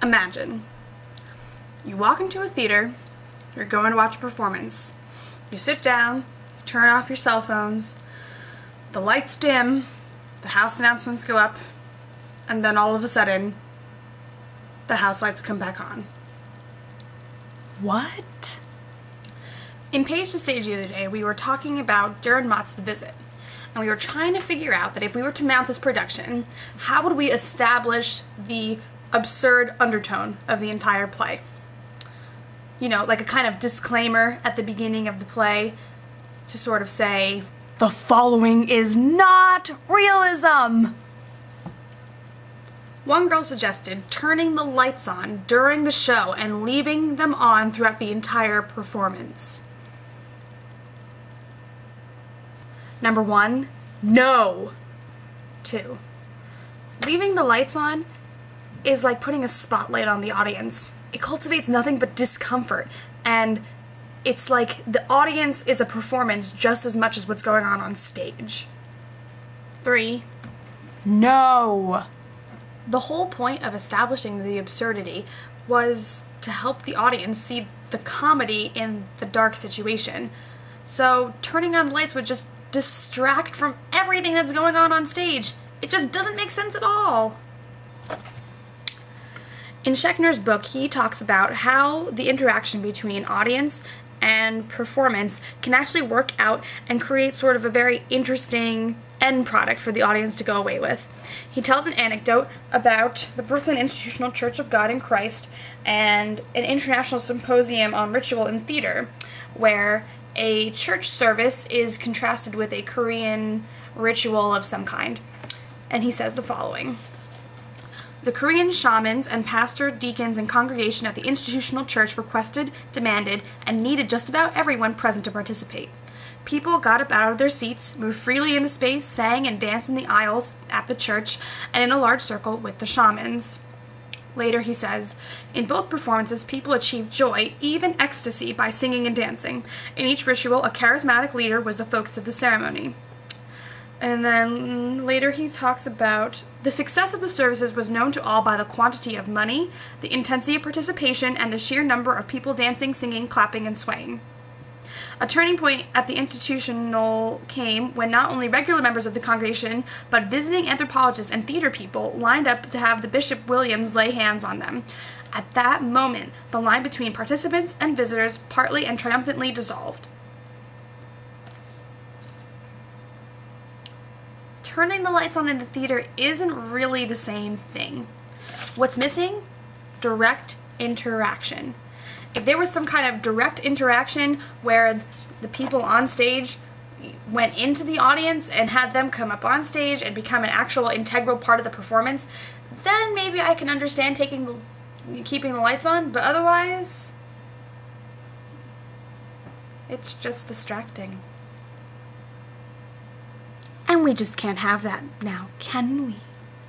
Imagine you walk into a theater, you're going to watch a performance. You sit down, you turn off your cell phones, the lights dim, the house announcements go up, and then all of a sudden, the house lights come back on. What? In Page to Stage the other day, we were talking about Duran Mott's The Visit, and we were trying to figure out that if we were to mount this production, how would we establish the absurd undertone of the entire play? You know, like a kind of disclaimer at the beginning of the play to sort of say, the following is not realism. One girl suggested turning the lights on during the show and leaving them on throughout the entire performance. Number 1, no. 2, leaving the lights on is like putting a spotlight on the audience. It cultivates nothing but discomfort, and it's like the audience is a performance just as much as what's going on stage. 3, no. The whole point of establishing the absurdity was to help the audience see the comedy in the dark situation. So turning on the lights would just distract from everything that's going on stage. It just doesn't make sense at all. In Schechner's book, he talks about how the interaction between audience and performance can actually work out and create sort of a very interesting end product for the audience to go away with. He tells an anecdote about the Brooklyn Institutional Church of God in Christ and an international symposium on ritual in theater, where a church service is contrasted with a Korean ritual of some kind. And he says the following: the Korean shamans and pastor, deacons, and congregation at the institutional church requested, demanded, and needed just about everyone present to participate. People got up out of their seats, moved freely into space, sang and danced in the aisles at the church and in a large circle with the shamans. Later he says, in both performances, people achieved joy, even ecstasy, by singing and dancing. In each ritual, a charismatic leader was the focus of the ceremony. And then later he talks about the success of the services was known to all by the quantity of money, the intensity of participation, and the sheer number of people dancing, singing, clapping, and swaying. A turning point at the institutional came when not only regular members of the congregation, but visiting anthropologists and theater people lined up to have the Bishop Williams lay hands on them. At that moment, the line between participants and visitors partly and triumphantly dissolved. Turning the lights on in the theater isn't really the same thing. What's missing? Direct interaction. If there was some kind of direct interaction where the people on stage went into the audience and had them come up on stage and become an actual integral part of the performance, then maybe I can understand keeping the lights on, but otherwise, it's just distracting. And we just can't have that now, can we?